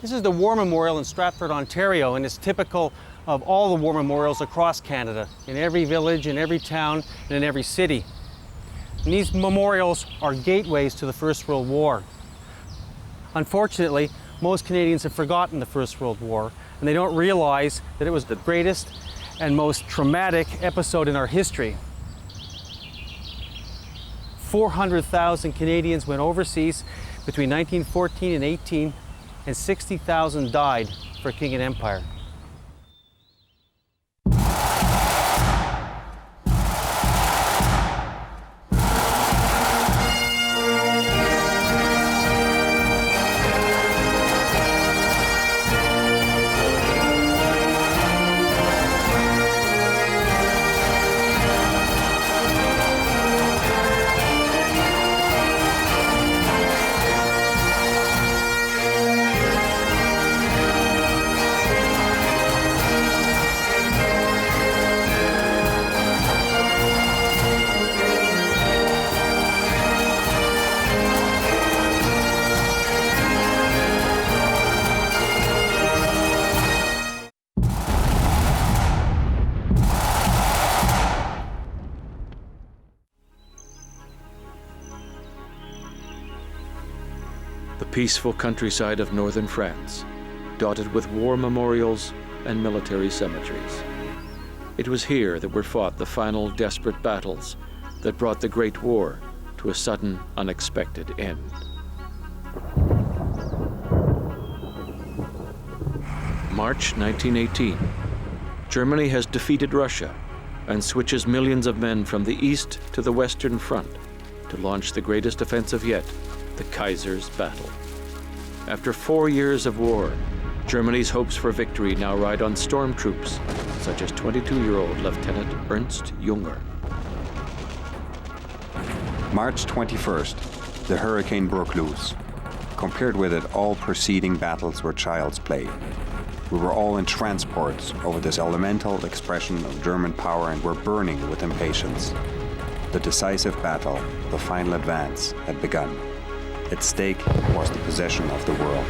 This is the War Memorial in Stratford, Ontario, and it's typical of all the war memorials across Canada, in every village, in every town, and in every city. And these memorials are gateways to the First World War. Unfortunately, most Canadians have forgotten the First World War, and they don't realize that it was the greatest and most traumatic episode in our history. 400,000 Canadians went overseas between 1914 and 18, and 60,000 died for King and Empire. The peaceful countryside of northern France, dotted with war memorials and military cemeteries. It was here that were fought the final desperate battles that brought the Great War to a sudden, unexpected end. March 1918. Germany has defeated Russia and switches millions of men from the east to the Western Front to launch the greatest offensive yet, the Kaisers Battle. After 4 years of war, Germany's hopes for victory now ride on stormtroops, such as 22-year-old Lieutenant Ernst Junger. March 21st, the hurricane broke loose. Compared with it, all preceding battles were child's play. We were all in transports over this elemental expression of German power and were burning with impatience. The decisive battle, the final advance, had begun. At stake was the possession of the world.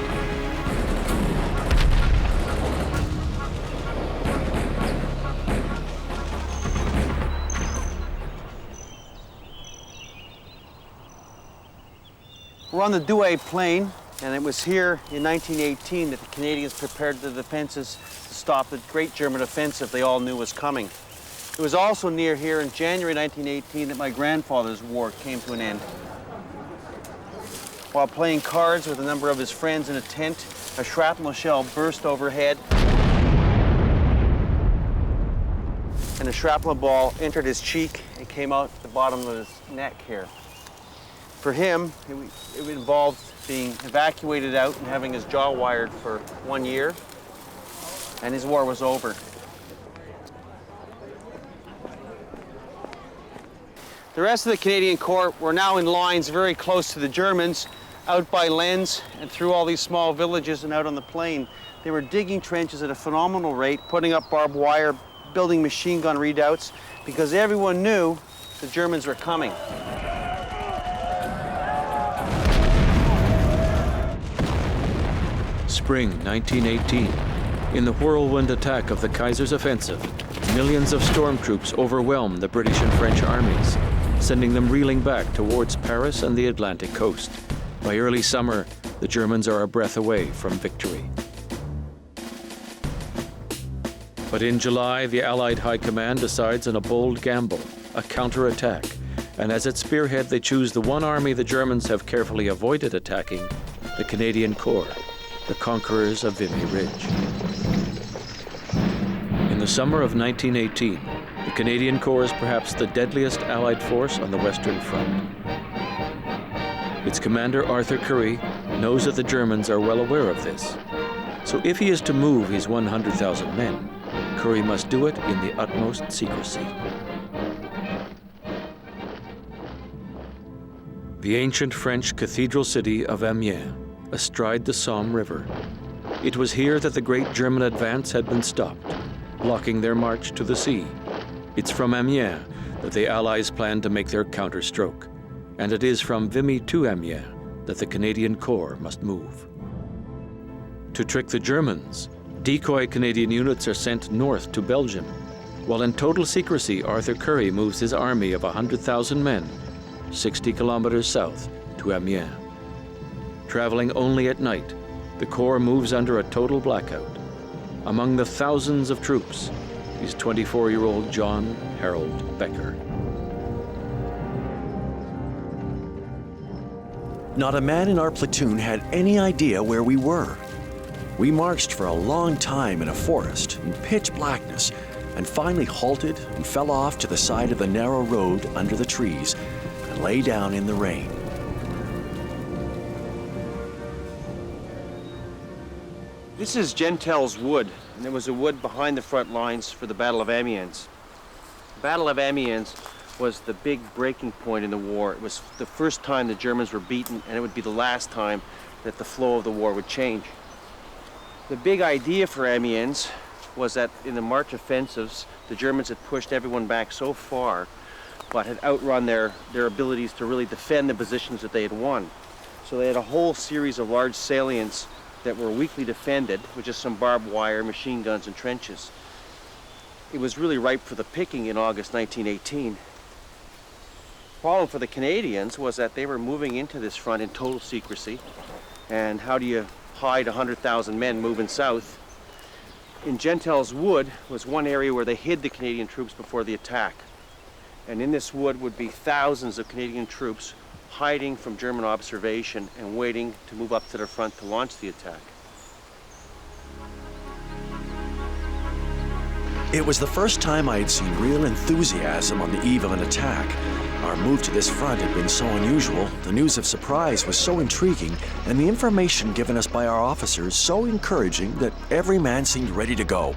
We're on the Douai Plain, and it was here in 1918 that the Canadians prepared the defenses to stop the great German offensive they all knew was coming. It was also near here in January 1918 that my grandfather's war came to an end. While playing cards with a number of his friends in a tent, a shrapnel shell burst overhead, and a shrapnel ball entered his cheek and came out the bottom of his neck here. For him, it involved being evacuated out and having his jaw wired for 1 year, and his war was over. The rest of the Canadian Corps were now in lines very close to the Germans, out by Lens and through all these small villages and out on the plain. They were digging trenches at a phenomenal rate, putting up barbed wire, building machine gun redoubts, because everyone knew the Germans were coming. Spring 1918. In the whirlwind attack of the Kaisers' offensive, millions of stormtroops overwhelmed the British and French armies, sending them reeling back towards Paris and the Atlantic coast. By early summer, the Germans are a breath away from victory. But in July, the Allied High Command decides on a bold gamble, a counterattack, and as its spearhead they choose the one army the Germans have carefully avoided attacking, the Canadian Corps, the conquerors of Vimy Ridge. In the summer of 1918, the Canadian Corps is perhaps the deadliest Allied force on the Western Front. Its commander, Arthur Currie, knows that the Germans are well aware of this. So if he is to move his 100,000 men, Currie must do it in the utmost secrecy. The ancient French cathedral city of Amiens, astride the Somme River. It was here that the great German advance had been stopped, blocking their march to the sea. It's from Amiens that the Allies plan to make their counterstroke, and it is from Vimy to Amiens that the Canadian Corps must move. To trick the Germans, decoy Canadian units are sent north to Belgium, while in total secrecy, Arthur Currie moves his army of 100,000 men 60 kilometers south to Amiens. Traveling only at night, the Corps moves under a total blackout. Among the thousands of troops is 24-year-old John Harold Becker. Not a man in our platoon had any idea where we were. We marched for a long time in a forest in pitch blackness and finally halted and fell off to the side of the narrow road under the trees and lay down in the rain. This is Gentel's Wood, and it was a wood behind the front lines for the Battle of Amiens. The Battle of Amiens was the big breaking point in the war. It was the first time the Germans were beaten, and it would be the last time that the flow of the war would change. The big idea for Amiens was that in the March offensives, the Germans had pushed everyone back so far, but had outrun their abilities to really defend the positions that they had won. So they had a whole series of large salients that were weakly defended, with just some barbed wire, machine guns, and trenches. It was really ripe for the picking in August 1918. The problem for the Canadians was that they were moving into this front in total secrecy. And how do you hide 100,000 men moving south? In Gentel's Wood was one area where they hid the Canadian troops before the attack. And in this wood would be thousands of Canadian troops hiding from German observation and waiting to move up to the front to launch the attack. It was the first time I had seen real enthusiasm on the eve of an attack. Our move to this front had been so unusual, the news of surprise was so intriguing, and the information given us by our officers so encouraging that every man seemed ready to go.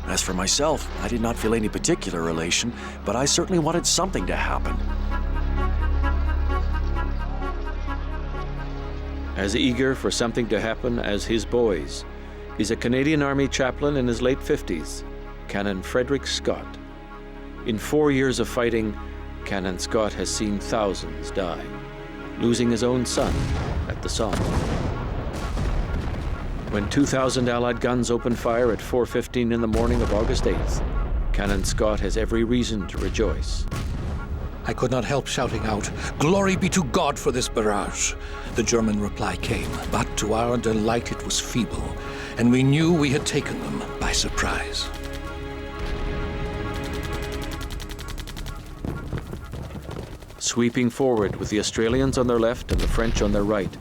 As for myself, I did not feel any particular elation, but I certainly wanted something to happen. As eager for something to happen as his boys is a Canadian Army chaplain in his late 50s, Canon Frederick Scott. In 4 years of fighting, Canon Scott has seen thousands die, losing his own son at the Somme. When 2,000 Allied guns opened fire at 4:15 in the morning of August 8th, Canon Scott has every reason to rejoice. I could not help shouting out, "Glory be to God for this barrage!" The German reply came, but to our delight it was feeble, and we knew we had taken them by surprise. Sweeping forward with the Australians on their left and the French on their right,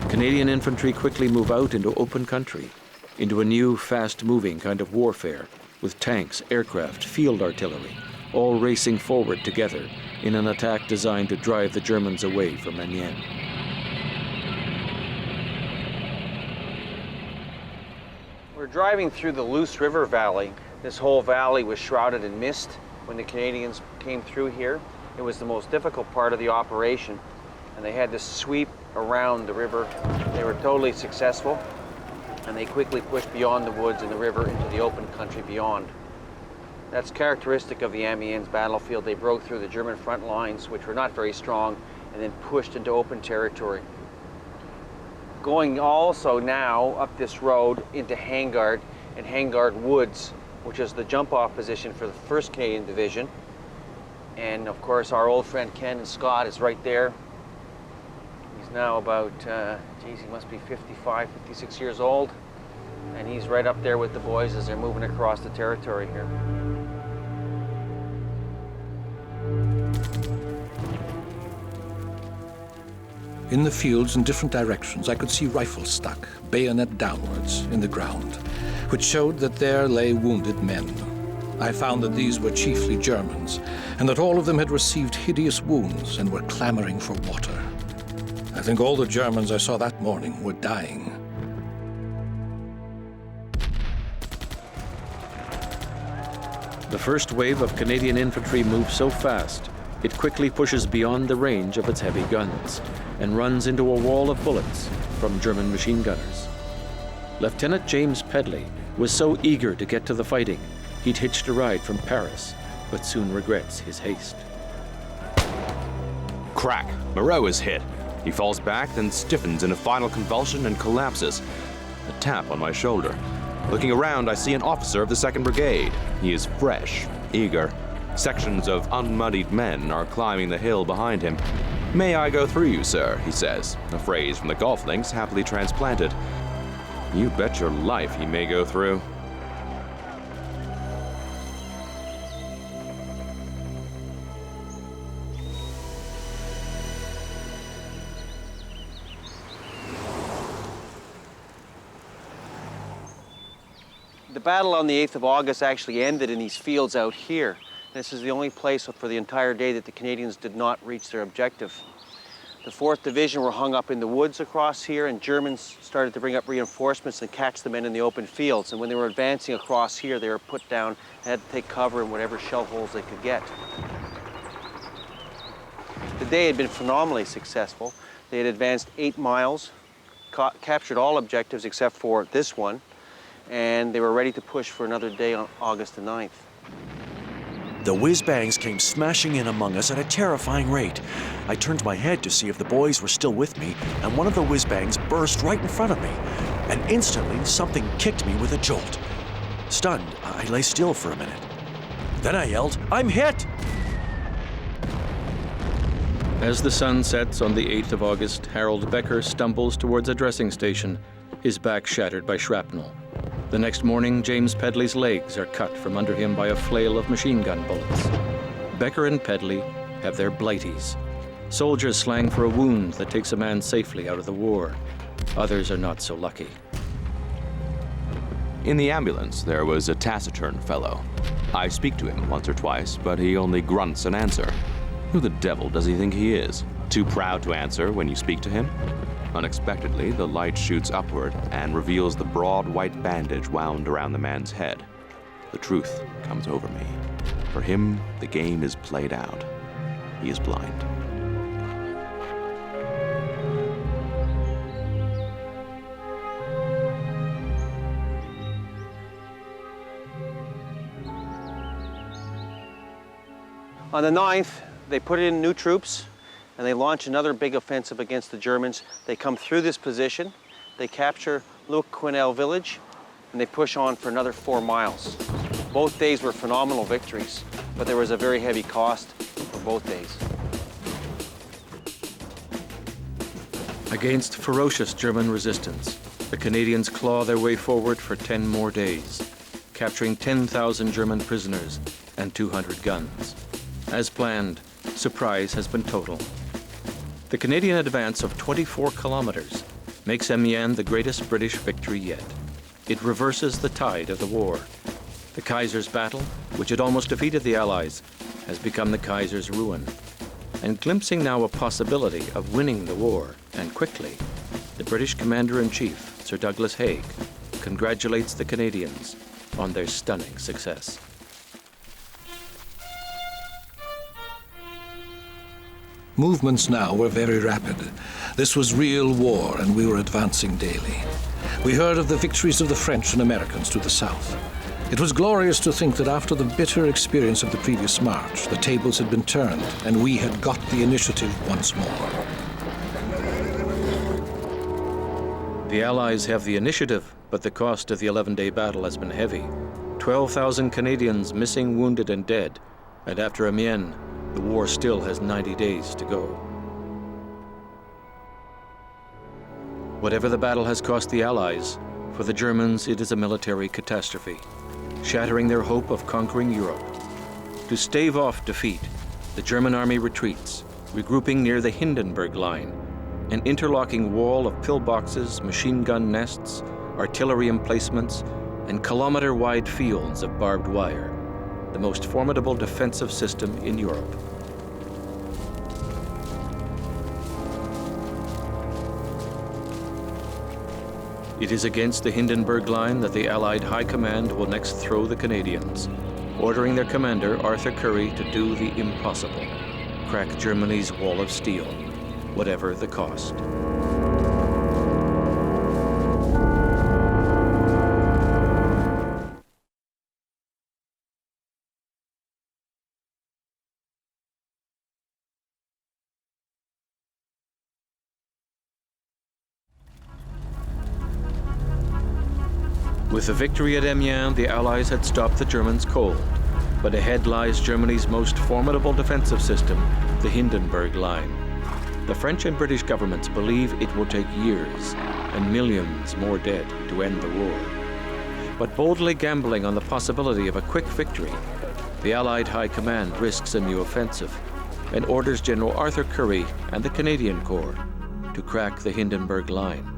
Canadian infantry quickly move out into open country, into a new, fast-moving kind of warfare, with tanks, aircraft, field artillery, all racing forward together in an attack designed to drive the Germans away from Amiens. We're driving through the Luce River Valley. This whole valley was shrouded in mist when the Canadians came through here. It was the most difficult part of the operation, and they had to sweep around the river. They were totally successful, and they quickly pushed beyond the woods and the river into the open country beyond. That's characteristic of the Amiens battlefield. They broke through the German front lines, which were not very strong, and then pushed into open territory. Going also now up this road into Hangard and Hangard Woods, which is the jump-off position for the 1st Canadian Division. And of course, our old friend Canon Scott is right there. He's now about, he must be 55, 56 years old. And he's right up there with the boys as they're moving across the territory here. In the fields in different directions, I could see rifles stuck, bayonet downwards, in the ground, which showed that there lay wounded men. I found that these were chiefly Germans, and that all of them had received hideous wounds and were clamoring for water. I think all the Germans I saw that morning were dying. The first wave of Canadian infantry moves so fast, it quickly pushes beyond the range of its heavy guns and runs into a wall of bullets from German machine gunners. Lieutenant James Pedley was so eager to get to the fighting, he'd hitched a ride from Paris, but soon regrets his haste. Crack! Moreau is hit. He falls back, then stiffens in a final convulsion and collapses. A tap on my shoulder. Looking around, I see an officer of the 2nd Brigade. He is fresh, eager. Sections of unmuddied men are climbing the hill behind him. "May I go through you, sir?" he says, a phrase from the golf links happily transplanted. You bet your life he may go through. The battle on the 8th of August actually ended in these fields out here. This is the only place for the entire day that the Canadians did not reach their objective. The 4th Division were hung up in the woods across here, and Germans started to bring up reinforcements and catch the men in the open fields. And when they were advancing across here, they were put down and had to take cover in whatever shell holes they could get. The day had been phenomenally successful. They had advanced 8 miles, captured all objectives except for this one, and they were ready to push for another day on August the 9th. The whiz-bangs came smashing in among us at a terrifying rate. I turned my head to see if the boys were still with me, and one of the whiz-bangs burst right in front of me. And instantly, something kicked me with a jolt. Stunned, I lay still for a minute. Then I yelled, "I'm hit!" As the sun sets on the 8th of August, Harold Becker stumbles towards a dressing station, his back shattered by shrapnel. The next morning, James Pedley's legs are cut from under him by a flail of machine gun bullets. Becker and Pedley have their blighties, soldiers' slang for a wound that takes a man safely out of the war. Others are not so lucky. In the ambulance, there was a taciturn fellow. I speak to him once or twice, but he only grunts an answer. Who the devil does he think he is? Too proud to answer when you speak to him? Unexpectedly, the light shoots upward and reveals the broad white bandage wound around the man's head. The truth comes over me. For him, the game is played out. He is blind. On the 9th, they put in new troops, and they launch another big offensive against the Germans. They come through this position, they capture Luc-Quenel village, and they push on for another 4 miles. Both days were phenomenal victories, but there was a very heavy cost for both days. Against ferocious German resistance, the Canadians claw their way forward for 10 more days, capturing 10,000 German prisoners and 200 guns. As planned, surprise has been total. The Canadian advance of 24 kilometers makes Amiens the greatest British victory yet. It reverses the tide of the war. The Kaisers Battle, which had almost defeated the Allies, has become the Kaisers' ruin. And glimpsing now a possibility of winning the war, and quickly, the British Commander-in-Chief, Sir Douglas Haig, congratulates the Canadians on their stunning success. Movements now were very rapid. This was real war, and we were advancing daily. We heard of the victories of the French and Americans to the south. It was glorious to think that after the bitter experience of the previous march, the tables had been turned, and we had got the initiative once more. The Allies have the initiative, but the cost of the 11-day battle has been heavy. 12,000 Canadians missing, wounded, and dead, and after Amiens, the war still has 90 days to go. Whatever the battle has cost the Allies, for the Germans it is a military catastrophe, shattering their hope of conquering Europe. To stave off defeat, the German army retreats, regrouping near the Hindenburg Line, an interlocking wall of pillboxes, machine gun nests, artillery emplacements, and kilometer-wide fields of barbed wire, the most formidable defensive system in Europe. It is against the Hindenburg Line that the Allied High Command will next throw the Canadians, ordering their commander, Arthur Currie, to do the impossible, crack Germany's wall of steel, whatever the cost. With the victory at Amiens, the Allies had stopped the Germans cold. But ahead lies Germany's most formidable defensive system, the Hindenburg Line. The French and British governments believe it will take years and millions more dead to end the war. But boldly gambling on the possibility of a quick victory, the Allied High Command risks a new offensive and orders General Arthur Currie and the Canadian Corps to crack the Hindenburg Line.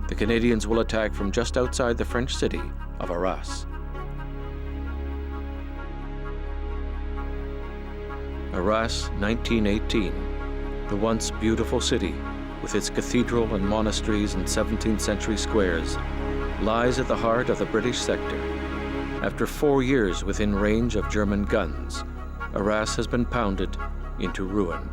The Canadians will attack from just outside the French city of Arras. Arras, 1918, the once beautiful city, with its cathedral and monasteries and 17th century squares, lies at the heart of the British sector. After 4 years within range of German guns, Arras has been pounded into ruin.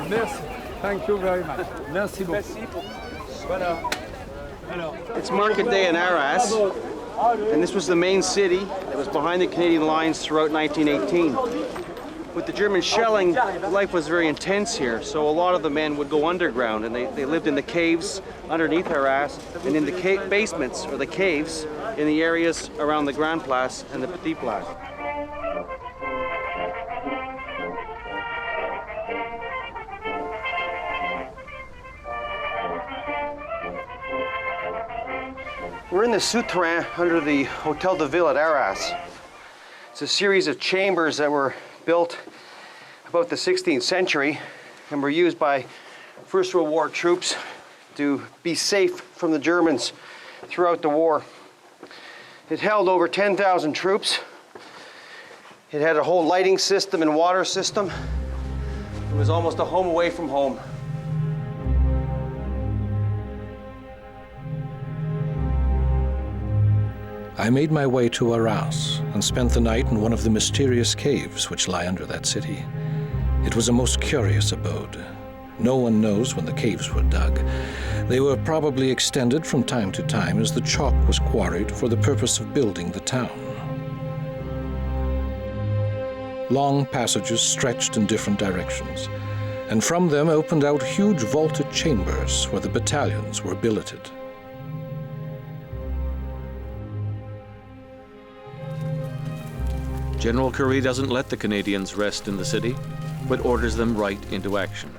Merci. Thank you very much. Merci beaucoup. It's market day in Arras, and this was the main city that was behind the Canadian lines throughout 1918. With the German shelling, life was very intense here, so a lot of the men would go underground, and they lived in the caves underneath Arras and in the basements or the caves in the areas around the Grand Place and the Petit Place. We're in the souterrain under the Hotel de Ville at Arras. It's a series of chambers that were built about the 16th century and were used by First World War troops to be safe from the Germans throughout the war. It held over 10,000 troops. It had a whole lighting system and water system. It was almost a home away from home. I made my way to Arras and spent the night in one of the mysterious caves which lie under that city. It was a most curious abode. No one knows when the caves were dug. They were probably extended from time to time as the chalk was quarried for the purpose of building the town. Long passages stretched in different directions, and from them opened out huge vaulted chambers where the battalions were billeted. General Currie doesn't let the Canadians rest in the city, but orders them right into action.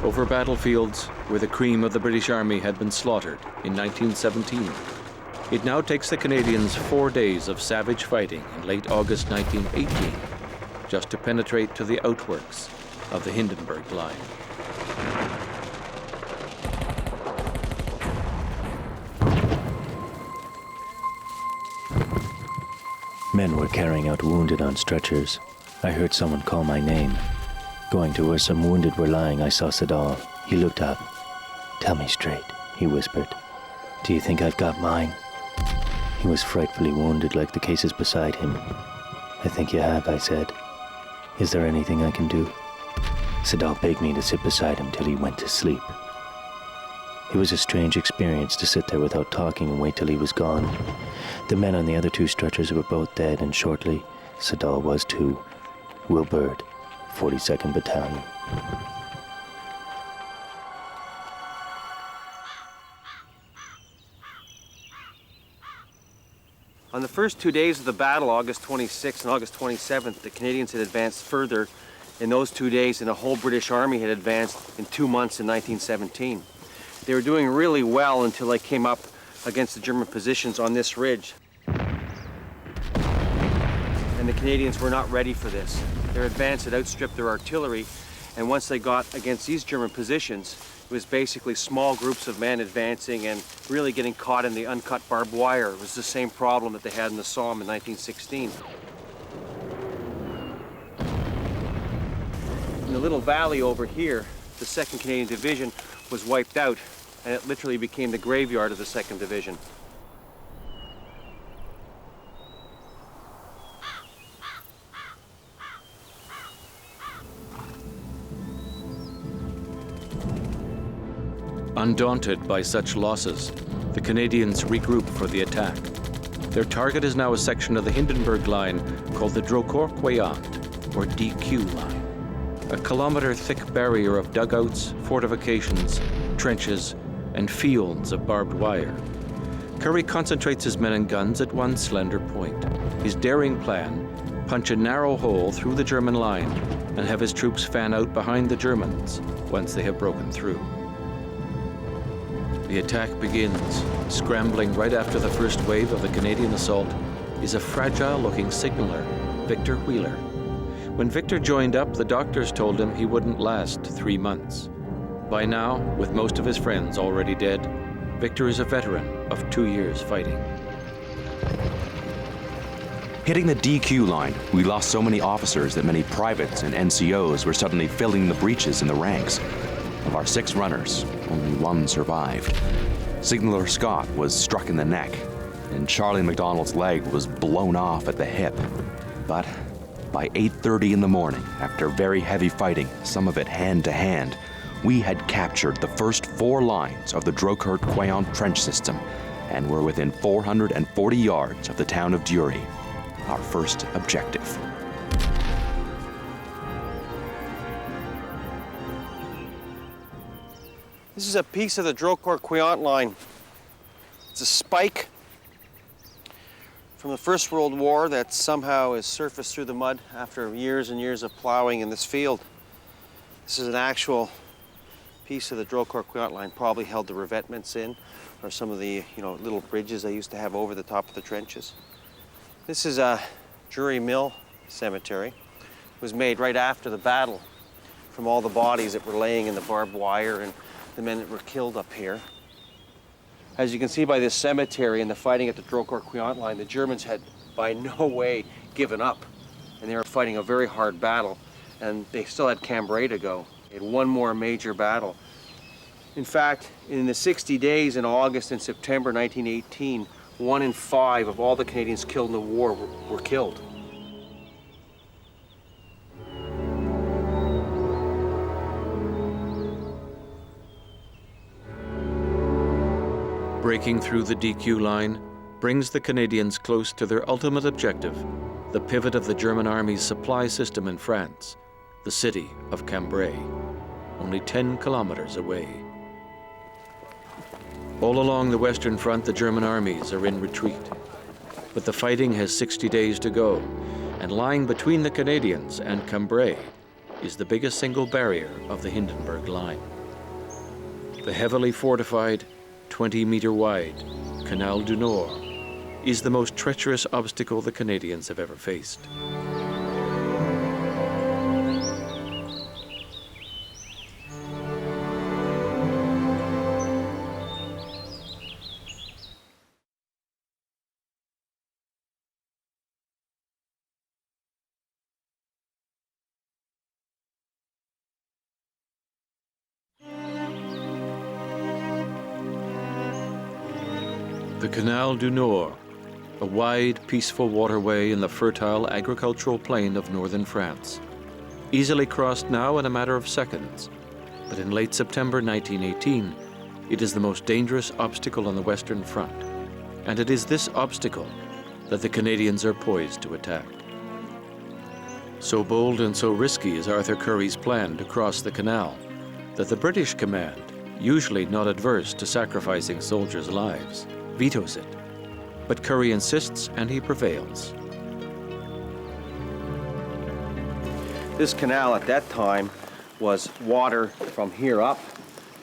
Over battlefields where the cream of the British Army had been slaughtered in 1917, it now takes the Canadians 4 days of savage fighting in late August 1918 just to penetrate to the outworks of the Hindenburg Line. Men were carrying out wounded on stretchers. I heard someone call my name. Going to where some wounded were lying, I saw Sadal. He looked up. "Tell me straight," he whispered. "Do you think I've got mine?" He was frightfully wounded like the cases beside him. "I think you have," I said. "Is there anything I can do?" Sadal begged me to sit beside him till he went to sleep. It was a strange experience to sit there without talking and wait till he was gone. The men on the other 2 stretchers were both dead, and shortly, Sadal was too. Will Bird, 42nd Battalion. On the first 2 days of the battle, August 26th and August 27th, the Canadians had advanced further in those 2 days than the whole British Army had advanced in 2 months in 1917. They were doing really well until they came up against the German positions on this ridge. And the Canadians were not ready for this. Their advance had outstripped their artillery, and once they got against these German positions, it was basically small groups of men advancing and really getting caught in the uncut barbed wire. It was the same problem that they had in the Somme in 1916. In the little valley over here, the 2nd Canadian Division was wiped out, and it literally became the graveyard of the 2nd Division. Undaunted by such losses, the Canadians regroup for the attack. Their target is now a section of the Hindenburg Line called the Drocourt-Quéant, or DQ Line, a kilometer-thick barrier of dugouts, fortifications, trenches, and fields of barbed wire. Currie concentrates his men and guns at one slender point. His daring plan: punch a narrow hole through the German line and have his troops fan out behind the Germans once they have broken through. The attack begins. Scrambling right after the first wave of the Canadian assault is a fragile-looking signaller, Victor Wheeler. When Victor joined up, the doctors told him he wouldn't last 3 months. By now, with most of his friends already dead, Victor is a veteran of 2 years fighting. Hitting the DQ line, we lost so many officers that many privates and NCOs were suddenly filling the breaches in the ranks. Of our 6 runners, only 1 survived. Signaller Scott was struck in the neck, and Charlie MacDonald's leg was blown off at the hip. But by 8:30 in the morning, after very heavy fighting, some of it hand-to-hand, we had captured the first 4 lines of the Drocourt-Quéant trench system and were within 440 yards of the town of Dury, our first objective. This is a piece of the Drocourt-Quéant line. It's a spike from the First World War that somehow has surfaced through the mud after years and years of plowing in this field. This is an actual piece of the Drocourt-Quéant line, probably held the revetments in, or some of the little bridges they used to have over the top of the trenches. This is a Drury Mill cemetery. It was made right after the battle from all the bodies that were laying in the barbed wire and the men that were killed up here. As you can see by this cemetery and the fighting at the Drocourt-Quéant line, the Germans had by no way given up, and they were fighting a very hard battle, and they still had Cambrai to go. They had one more major battle. In fact, in the 60 days in August and September 1918, 1 in 5 of all the Canadians killed in the war were killed. Breaking through the DQ line brings the Canadians close to their ultimate objective, the pivot of the German army's supply system in France, the city of Cambrai, only 10 kilometers away. All along the Western Front, the German armies are in retreat. But the fighting has 60 days to go, and lying between the Canadians and Cambrai is the biggest single barrier of the Hindenburg Line. The heavily fortified, 20-meter-wide Canal du Nord is the most treacherous obstacle the Canadians have ever faced. The Canal du Nord, a wide, peaceful waterway in the fertile agricultural plain of northern France, easily crossed now in a matter of seconds. But in late September 1918, it is the most dangerous obstacle on the Western Front. And it is this obstacle that the Canadians are poised to attack. So bold and so risky is Arthur Currie's plan to cross the canal that the British command, usually not adverse to sacrificing soldiers' lives, vetoes it. But Currie insists, and he prevails. This canal at that time was water from here up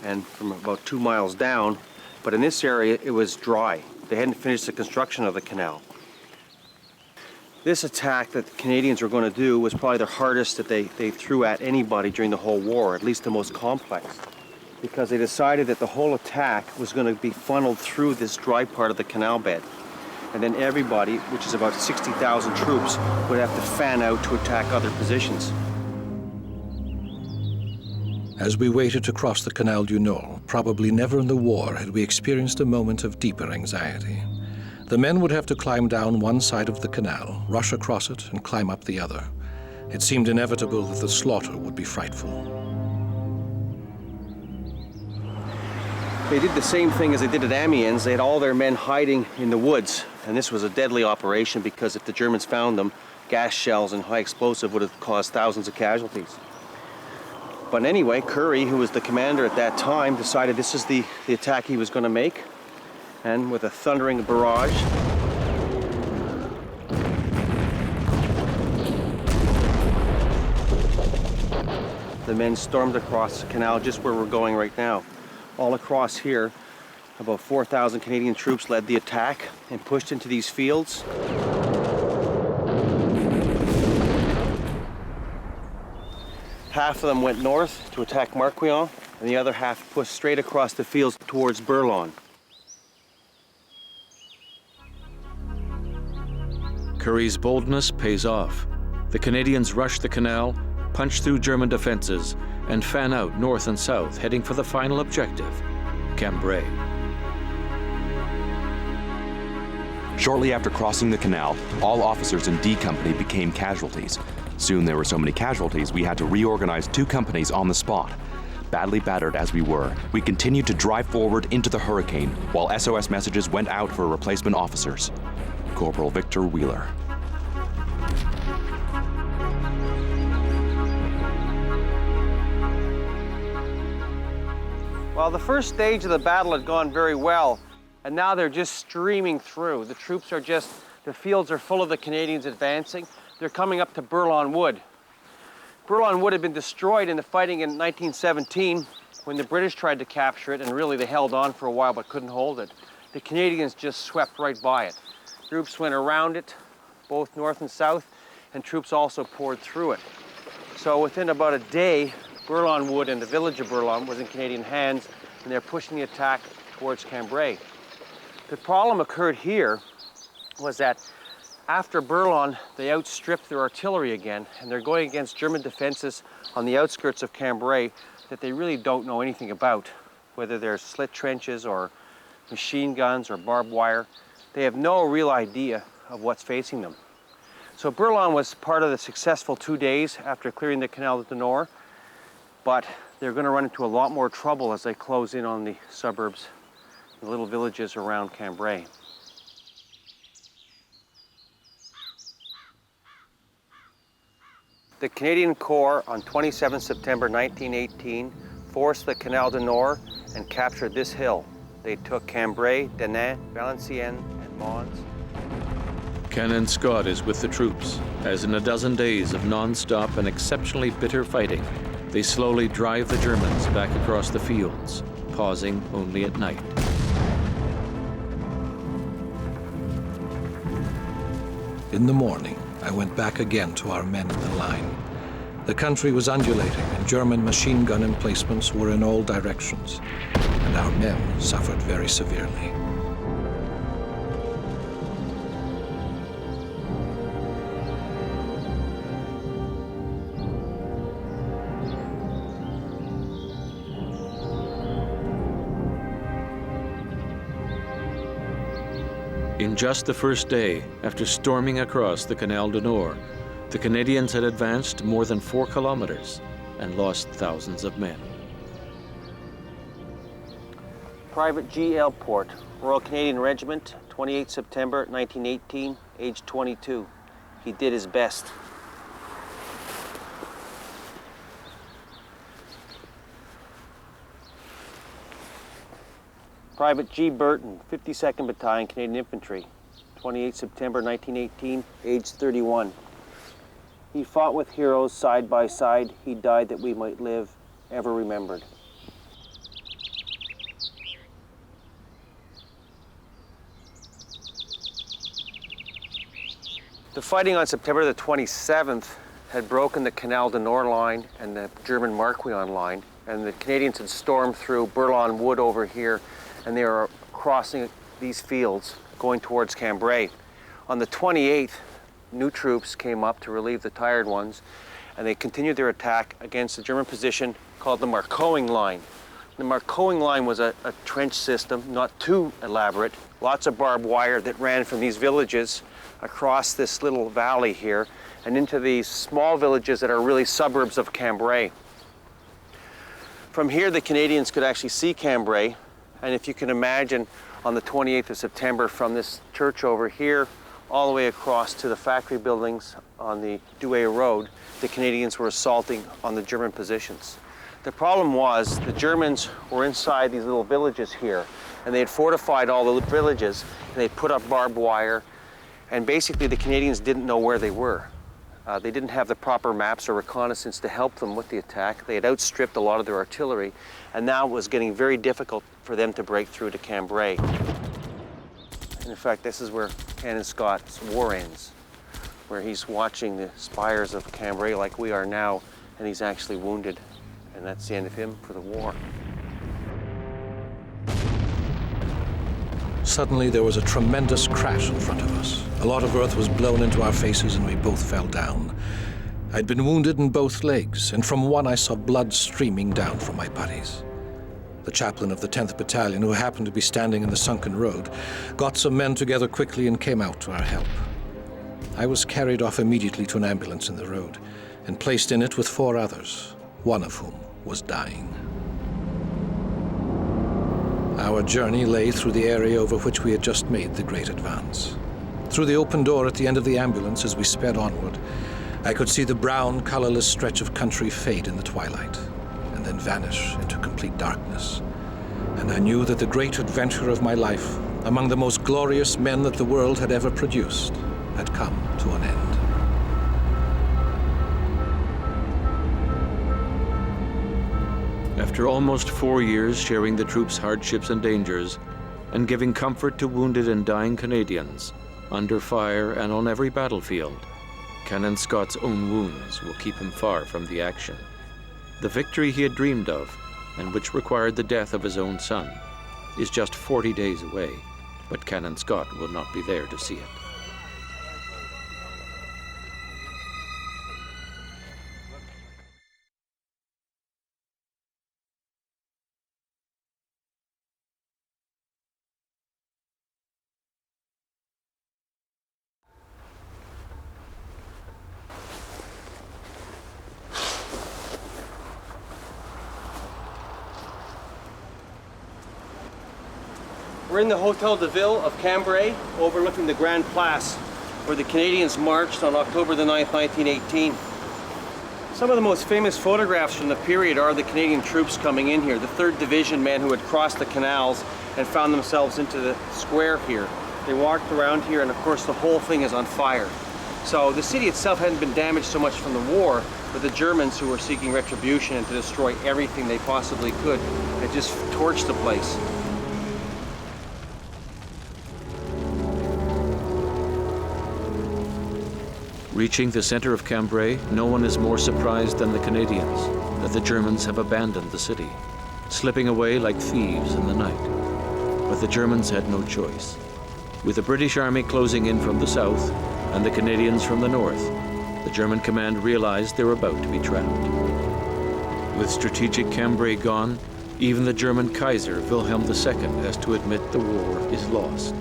and from about 2 miles down, but in this area it was dry. They hadn't finished the construction of the canal. This attack that the Canadians were going to do was probably the hardest that they threw at anybody during the whole war, at least the most complex, because they decided that the whole attack was going to be funneled through this dry part of the canal bed. And then everybody, which is about 60,000 troops, would have to fan out to attack other positions. As we waited to cross the Canal du Nord, probably never in the war had we experienced a moment of deeper anxiety. The men would have to climb down one side of the canal, rush across it, and climb up the other. It seemed inevitable that the slaughter would be frightful. They did the same thing as they did at Amiens. They had all their men hiding in the woods, and this was a deadly operation because if the Germans found them, gas shells and high explosive would have caused thousands of casualties. But anyway, Currie, who was the commander at that time, decided this is the attack he was going to make, and with a thundering barrage, the men stormed across the canal just where we're going right now. All across here, about 4,000 Canadian troops led the attack and pushed into these fields. Half of them went north to attack Marquion, and the other half pushed straight across the fields towards Bourlon. Currie's boldness pays off. The Canadians rush the canal, punch through German defenses, and fan out north and south, heading for the final objective, Cambrai. Shortly after crossing the canal, all officers in D Company became casualties. Soon there were so many casualties, we had to reorganize 2 companies on the spot. Badly battered as we were, we continued to drive forward into the hurricane while SOS messages went out for replacement officers. Corporal Victor Wheeler. Well, the first stage of the battle had gone very well, and now they're just streaming through. The troops are just, the fields are full of the Canadians advancing. They're coming up to Bourlon Wood. Bourlon Wood had been destroyed in the fighting in 1917 when the British tried to capture it, and really they held on for a while but couldn't hold it. The Canadians just swept right by it. Troops went around it, both north and south, and troops also poured through it. So within about a day, Bourlon Wood and the village of Bourlon was in Canadian hands, and they're pushing the attack towards Cambrai. The problem occurred here was that after Bourlon, they outstripped their artillery again, and they're going against German defenses on the outskirts of Cambrai that they really don't know anything about, whether they're slit trenches or machine guns or barbed wire. They have no real idea of what's facing them. So Bourlon was part of the successful 2 days after clearing the Canal du Nord, but they're going to run into a lot more trouble as they close in on the suburbs, the little villages around Cambrai. The Canadian Corps on 27 September 1918 forced the Canal du Nord and captured this hill. They took Cambrai, Denain, Valenciennes, and Mons. Canon Scott is with the troops, as in a dozen days of non-stop and exceptionally bitter fighting, they slowly drive the Germans back across the fields, pausing only at night. In the morning, I went back again to our men in the line. The country was undulating, and German machine gun emplacements were in all directions, and our men suffered very severely. In just the first day, after storming across the Canal du Nord, the Canadians had advanced more than 4 kilometers and lost thousands of men. Private G. Elport, Royal Canadian Regiment, 28 September 1918, age 22. He did his best. Private G. Burton, 52nd Battalion, Canadian Infantry, 28 September 1918, age 31. He fought with heroes side by side. He died that we might live, ever remembered. The fighting on September the 27th had broken the Canal du Nord line and the German Marquion line, and the Canadians had stormed through Bourlon Wood over here, and they were crossing these fields going towards Cambrai. On the 28th, new troops came up to relieve the tired ones, and they continued their attack against the German position called the Marcoing line. The Marcoing line was a trench system, not too elaborate, lots of barbed wire that ran from these villages across this little valley here and into these small villages that are really suburbs of Cambrai. From here, the Canadians could actually see Cambrai, And if you can imagine, on the 28th of September, from this church over here, all the way across to the factory buildings on the Douai Road, the Canadians were assaulting on the German positions. The problem was the Germans were inside these little villages here, and they had fortified all the villages, and they put up barbed wire, and basically the Canadians didn't know where they were. They didn't have the proper maps or reconnaissance to help them with the attack. They had outstripped a lot of their artillery, and now it was getting very difficult for them to break through to Cambrai. And in fact, this is where Canon Scott's war ends, where he's watching the spires of Cambrai like we are now, and he's actually wounded. And that's the end of him for the war. Suddenly, there was a tremendous crash in front of us. A lot of earth was blown into our faces, and we both fell down. I'd been wounded in both legs, and from one I saw blood streaming down from my buddies. The chaplain of the 10th Battalion, who happened to be standing in the sunken road, got some men together quickly and came out to our help. I was carried off immediately to an ambulance in the road and placed in it with 4 others, one of whom was dying. Our journey lay through the area over which we had just made the great advance. Through the open door at the end of the ambulance as we sped onward, I could see the brown, colorless stretch of country fade in the twilight and then vanish into complete darkness. And I knew that the great adventure of my life, among the most glorious men that the world had ever produced, had come to an end. After almost 4 years sharing the troops' hardships and dangers, and giving comfort to wounded and dying Canadians, under fire and on every battlefield, Canon Scott's own wounds will keep him far from the action. The victory he had dreamed of, and which required the death of his own son, is just 40 days away, but Canon Scott will not be there to see it. We're in the Hotel de Ville of Cambrai, overlooking the Grand Place, where the Canadians marched on October the 9th, 1918. Some of the most famous photographs from the period are the Canadian troops coming in here, the 3rd Division men who had crossed the canals and found themselves into the square here. They walked around here, and of course the whole thing is on fire. So the city itself hadn't been damaged so much from the war, but the Germans, who were seeking retribution and to destroy everything they possibly could, had just torched the place. Reaching the center of Cambrai, no one is more surprised than the Canadians that the Germans have abandoned the city, slipping away like thieves in the night. But the Germans had no choice. With the British army closing in from the south and the Canadians from the north, the German command realized they were about to be trapped. With strategic Cambrai gone, even the German Kaiser Wilhelm II has to admit the war is lost.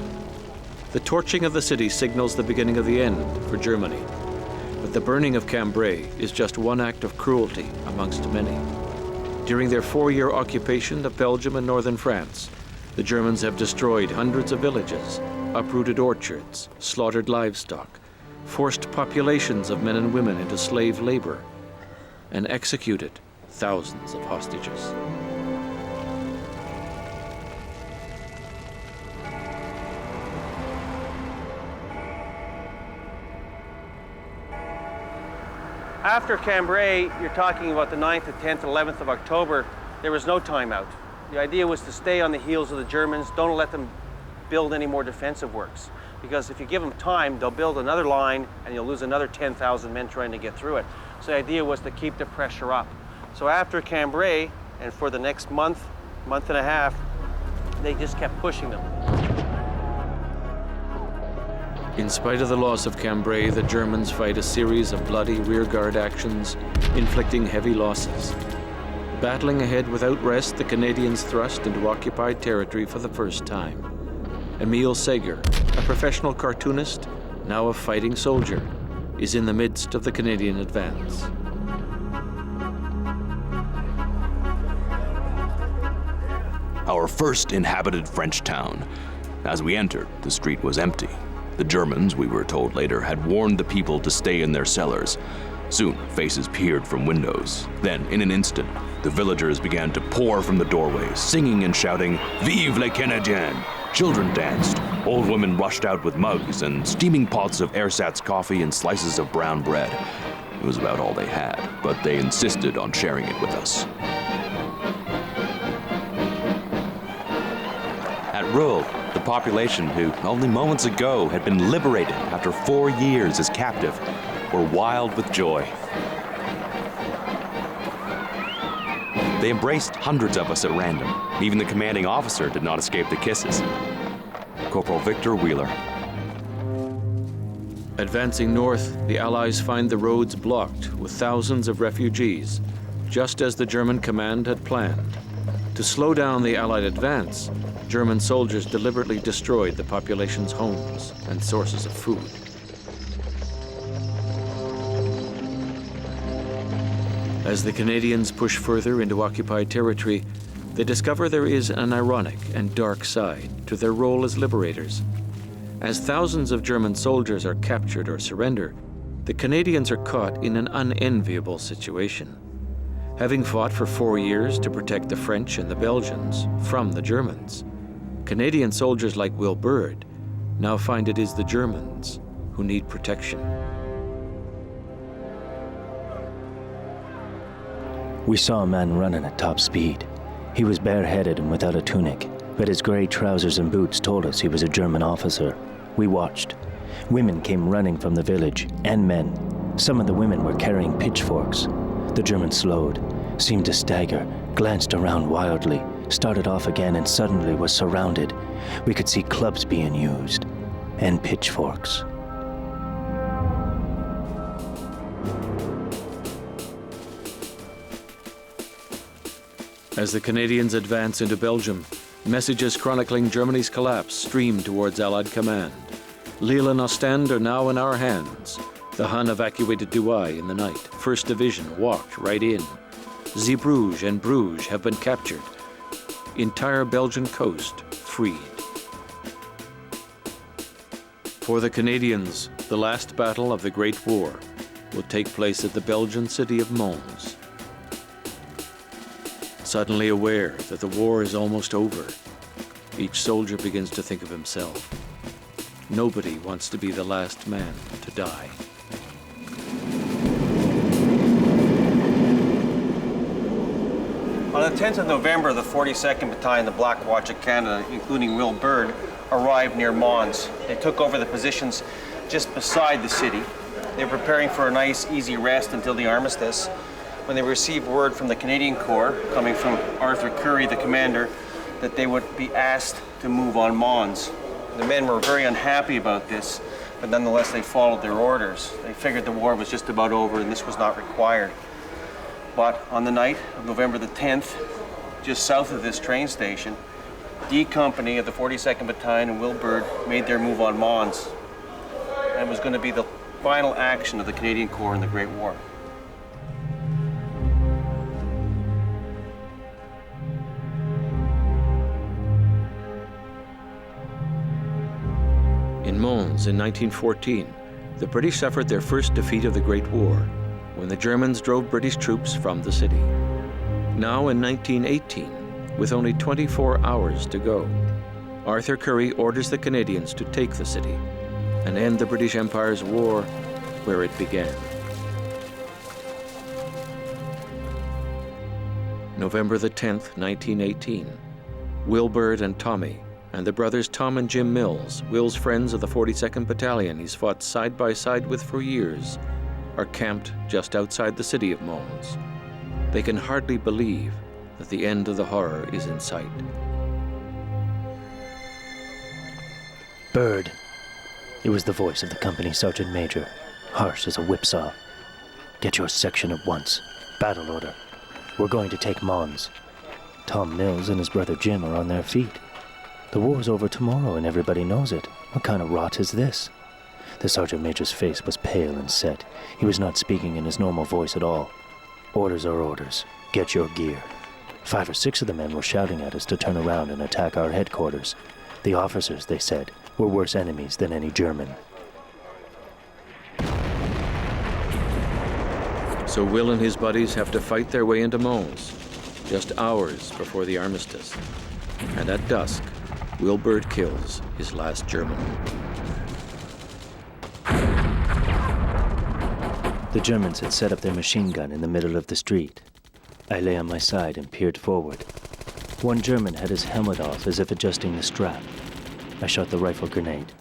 The torching of the city signals the beginning of the end for Germany. But the burning of Cambrai is just one act of cruelty amongst many. During their 4-year occupation of Belgium and northern France, the Germans have destroyed hundreds of villages, uprooted orchards, slaughtered livestock, forced populations of men and women into slave labor, and executed thousands of hostages. After Cambrai, you're talking about the 9th, the 10th, 11th of October, there was no timeout. The idea was to stay on the heels of the Germans, don't let them build any more defensive works. Because if you give them time, they'll build another line and you'll lose another 10,000 men trying to get through it. So the idea was to keep the pressure up. So after Cambrai, and for the next month and a half, they just kept pushing them. In spite of the loss of Cambrai, the Germans fight a series of bloody rearguard actions, inflicting heavy losses. Battling ahead without rest, the Canadians thrust into occupied territory for the first time. Emile Seger, a professional cartoonist, now a fighting soldier, is in the midst of the Canadian advance. our first inhabited French town. As we entered, the street was empty. The Germans, we were told later, had warned the people to stay in their cellars. Soon, faces peered from windows. Then, in an instant, the villagers began to pour from the doorways, singing and shouting, "Vive les Canadiens!" Children danced. Old women rushed out with mugs and steaming pots of ersatz coffee and slices of brown bread. It was about all they had, but they insisted on sharing it with us. At Roule, the population who, only moments ago, had been liberated after 4 years as captive, were wild with joy. They embraced hundreds of us at random. Even the commanding officer did not escape the kisses. Corporal Victor Wheeler. Advancing north, the Allies find the roads blocked with thousands of refugees, just as the German command had planned. To slow down the Allied advance, German soldiers deliberately destroyed the population's homes and sources of food. As the Canadians push further into occupied territory, they discover there is an ironic and dark side to their role as liberators. As thousands of German soldiers are captured or surrender, the Canadians are caught in an unenviable situation. Having fought for 4 years to protect the French and the Belgians from the Germans, Canadian soldiers like Will Byrd now find it is the Germans who need protection. We saw a man running at top speed. He was bareheaded and without a tunic, but his gray trousers and boots told us he was a German officer. We watched. Women came running from the village, and men. Some of the women were carrying pitchforks. The German slowed, seemed to stagger, glanced around wildly, started off again, and suddenly was surrounded. We could see clubs being used, and pitchforks. As the Canadians advance into Belgium, messages chronicling Germany's collapse stream towards Allied command. Lille and Ostend are now in our hands. The Hun evacuated Douai in the night. 1st Division walked right in. Zeebrugge and Bruges have been captured. Entire Belgian coast freed. For the Canadians, the last battle of the Great War will take place at the Belgian city of Mons. Suddenly aware that the war is almost over, each soldier begins to think of himself. Nobody wants to be the last man to die. On the 10th of November, the 42nd Battalion, the Black Watch of Canada, including Will Byrd, arrived near Mons. They took over the positions just beside the city. They were preparing for a nice, easy rest until the armistice, when they received word from the Canadian Corps, coming from Arthur Currie, the commander, that they would be asked to move on Mons. The men were very unhappy about this, but nonetheless they followed their orders. They figured the war was just about over and this was not required. But on the night of November the 10th, just south of this train station, D Company of the 42nd Battalion and Will Byrd made their move on Mons. And it was going to be the final action of the Canadian Corps in the Great War. In Mons in 1914, the British suffered their first defeat of the Great War, when the Germans drove British troops from the city. Now in 1918, with only 24 hours to go, Arthur Currie orders the Canadians to take the city and end the British Empire's war where it began. November the 10th, 1918, Will Byrd and Tommy, and the brothers Tom and Jim Mills, Will's friends of the 42nd Battalion he's fought side by side with for years, are camped just outside the city of Mons. They can hardly believe that the end of the horror is in sight. Byrd. It was the voice of the company sergeant major, harsh as a whipsaw. Get your section at once. Battle order. We're going to take Mons. Tom Mills and his brother Jim are on their feet. The war's over tomorrow and everybody knows it. What kind of rot is this? The sergeant major's face was pale and set. He was not speaking in his normal voice at all. Orders are orders. Get your gear. 5 or 6 of the men were shouting at us to turn around and attack our headquarters. The officers, they said, were worse enemies than any German. So Will and his buddies have to fight their way into Mons, just hours before the armistice. And at dusk, Wilbert kills his last German. The Germans had set up their machine gun in the middle of the street. I lay on my side and peered forward. One German had his helmet off as if adjusting the strap. I shot the rifle grenade.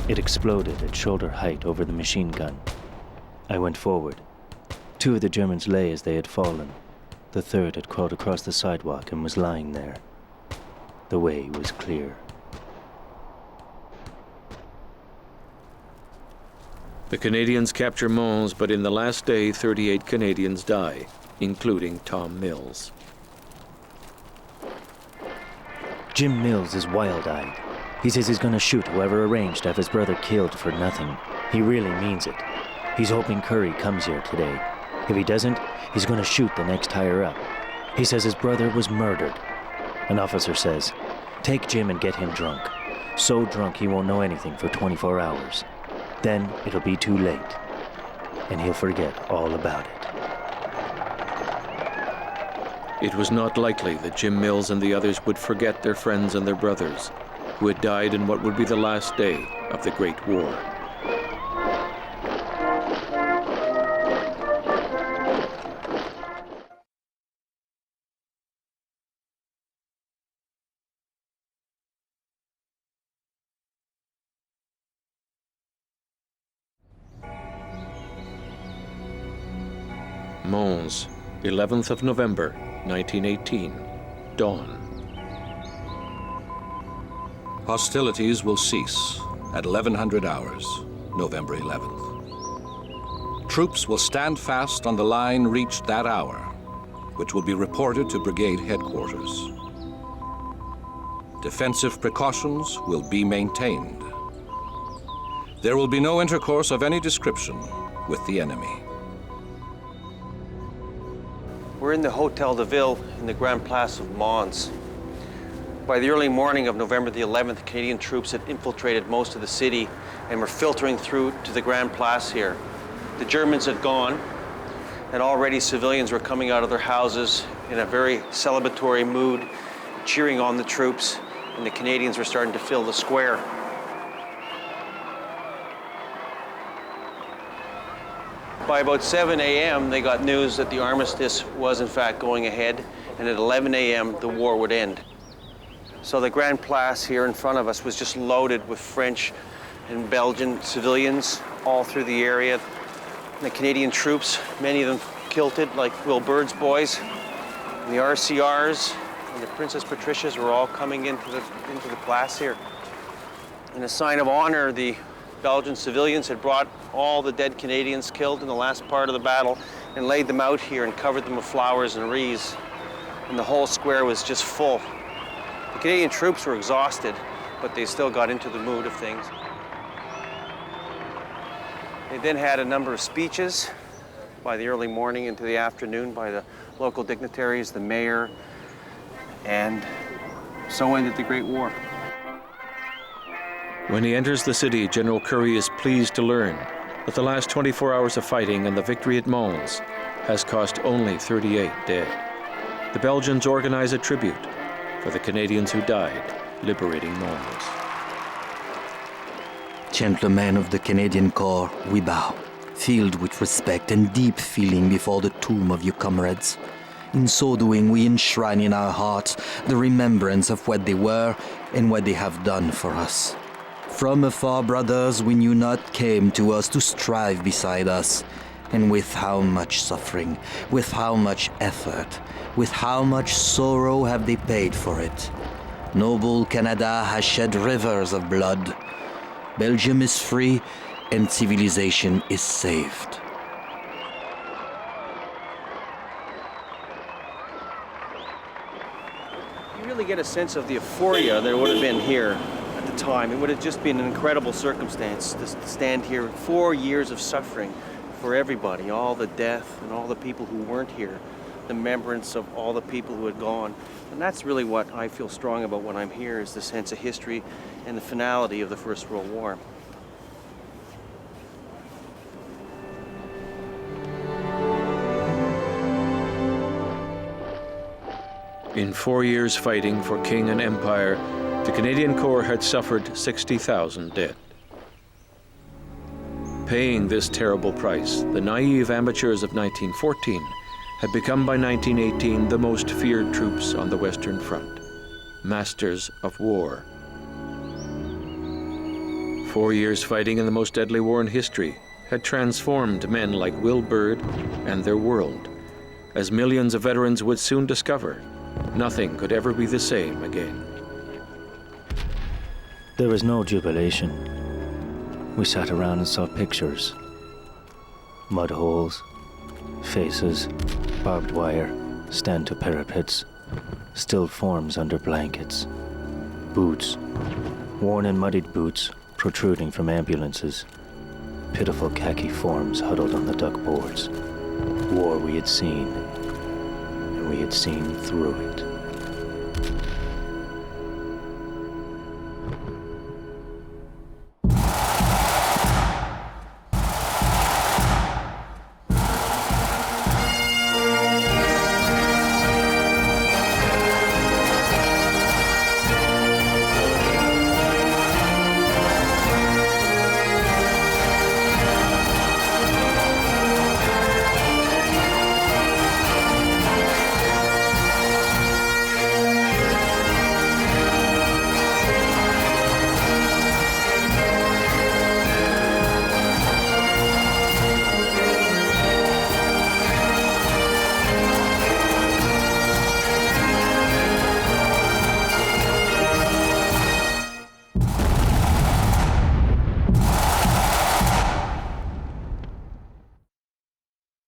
It exploded at shoulder height over the machine gun. I went forward. 2 of the Germans lay as they had fallen. The third had crawled across the sidewalk and was lying there. The way was clear. The Canadians capture Mons, but in the last day, 38 Canadians die, including Tom Mills. Jim Mills is wild-eyed. He says he's gonna shoot whoever arranged to have his brother killed for nothing. He really means it. He's hoping Curry comes here today. If he doesn't, he's gonna shoot the next higher up. He says his brother was murdered. An officer says, "Take Jim and get him drunk. So drunk he won't know anything for 24 hours. Then it'll be too late, and he'll forget all about it." It was not likely that Jim Mills and the others would forget their friends and their brothers, who had died in what would be the last day of the Great War. Mons, 11th of November, 1918, dawn. Hostilities will cease at 1100 hours, November 11th. Troops will stand fast on the line reached that hour, which will be reported to brigade headquarters. Defensive precautions will be maintained. There will be no intercourse of any description with the enemy. We're in the Hotel de Ville in the Grand Place of Mons. By the early morning of November the 11th, Canadian troops had infiltrated most of the city and were filtering through to the Grand Place here. The Germans had gone, and already civilians were coming out of their houses in a very celebratory mood, cheering on the troops, and the Canadians were starting to fill the square. By about 7 a.m., they got news that the armistice was in fact going ahead, and at 11 a.m., the war would end. So the Grand Place here in front of us was just loaded with French and Belgian civilians all through the area. And the Canadian troops, many of them kilted, like Will Bird's boys, and the RCRs and the Princess Patricias were all coming into the place here. In a sign of honor, the Belgian civilians had brought all the dead Canadians killed in the last part of the battle and laid them out here and covered them with flowers and wreaths. And the whole square was just full. The Canadian troops were exhausted, but they still got into the mood of things. They then had a number of speeches by the early morning into the afternoon by the local dignitaries, the mayor, and so ended the Great War. When he enters the city, General Currie is pleased to learn that the last 24 hours of fighting and the victory at Mons has cost only 38 dead. The Belgians organize a tribute for the Canadians who died liberating Mons. Gentlemen of the Canadian Corps, we bow, filled with respect and deep feeling before the tomb of your comrades. In so doing, we enshrine in our hearts the remembrance of what they were and what they have done for us. From afar, brothers, we knew not came to us to strive beside us, and with how much suffering, with how much effort, with how much sorrow have they paid for it. Noble Canada has shed rivers of blood. Belgium is free, and civilization is saved. You really get a sense of the euphoria that would have been here at the time. It would have just been an incredible circumstance to stand here. 4 years of suffering, for everybody, all the death and all the people who weren't here, the remembrance of all the people who had gone. And that's really what I feel strong about when I'm here, is the sense of history and the finality of the First World War. In 4 years fighting for king and empire, the Canadian Corps had suffered 60,000 dead. Paying this terrible price, the naive amateurs of 1914 had become by 1918 the most feared troops on the Western Front, masters of war. 4 years fighting in the most deadly war in history had transformed men like Will Byrd and their world. As millions of veterans would soon discover, nothing could ever be the same again. There was no jubilation. We sat around and saw pictures. Mud holes, faces, barbed wire, stand-to parapets, still forms under blankets, boots, worn and muddied boots protruding from ambulances, pitiful khaki forms huddled on the duck boards. War we had seen, and we had seen through it.